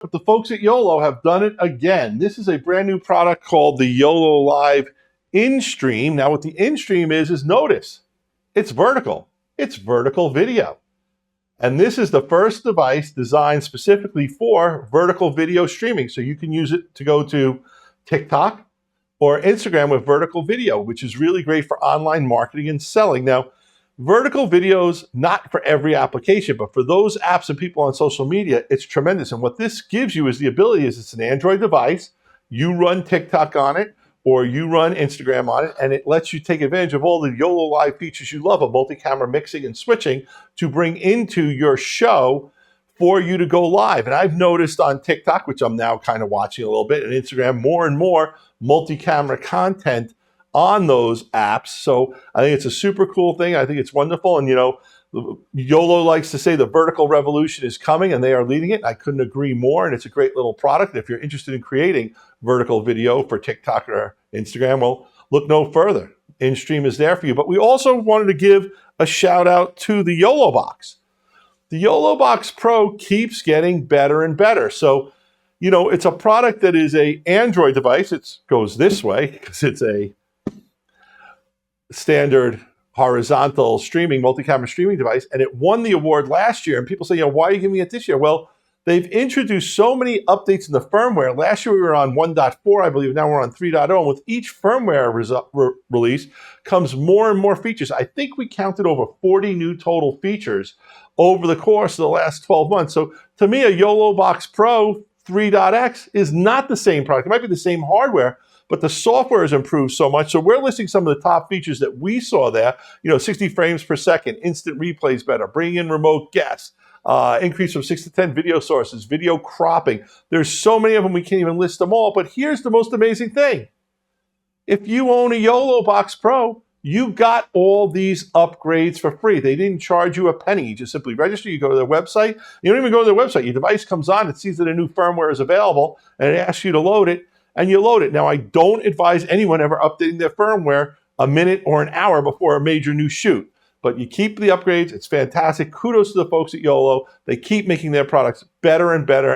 But the folks at YOLO have done it again. This is a brand new product called the YoloLiv Instream. Now what the Instream is notice, it's vertical. It's vertical video. And this is the first device designed specifically for vertical video streaming. So you can use it to go to TikTok or Instagram with vertical video, which is really great for online marketing and selling. Now, vertical videos, not for every application, but for those apps and people on social media, it's tremendous. And what this gives you is the ability is it's an Android device. You run TikTok on it, or you run Instagram on it, and it lets you take advantage of all the YoloLiv features you love of multi-camera mixing and switching to bring into your show for you to go live. And I've noticed on TikTok, which I'm now kind of watching a little bit, and Instagram, more and more multi-camera content on those apps. So I think it's a super cool thing. I think it's wonderful. And, you know, YOLO likes to say the vertical revolution is coming, and they are leading it. I couldn't agree more, and it's a great little product. And if you're interested in creating vertical video for TikTok or Instagram, well, look no further. Instream is there for you. But we also wanted to give a shout out to the YoloBox. The YoloBox Pro keeps getting better and better. So, you know, it's a product that is an Android device. It goes this way because it's a standard horizontal streaming, multi-camera streaming device, and it won the award last year. And people say, you know, why are you giving it this year? Well, they've introduced so many updates in the firmware. Last year we were on 1.4, I believe. Now we're on 3.0. And with each firmware release comes more and more features. I think we counted over 40 new total features over the course of the last 12 months. So to me, a YoloBox Pro 3.x is not the same product. It might be the same hardware, but the software has improved so much. So we're listing some of the top features that we saw there. You know, 60 frames per second, instant replays better, bringing in remote guests, increase from 6 to 10 video sources, video cropping. There's so many of them, we can't even list them all. But here's the most amazing thing. If you own a YoloBox Pro, you got all these upgrades for free. They didn't charge you a penny. You just simply register. You go to their website. You don't even go to their website. Your device comes on. It sees that a new firmware is available, and it asks you to load it. And you load it. Now, I don't advise anyone ever updating their firmware a minute or an hour before a major new shoot. But you keep the upgrades. It's fantastic. Kudos to the folks at YOLO. They keep making their products better and better.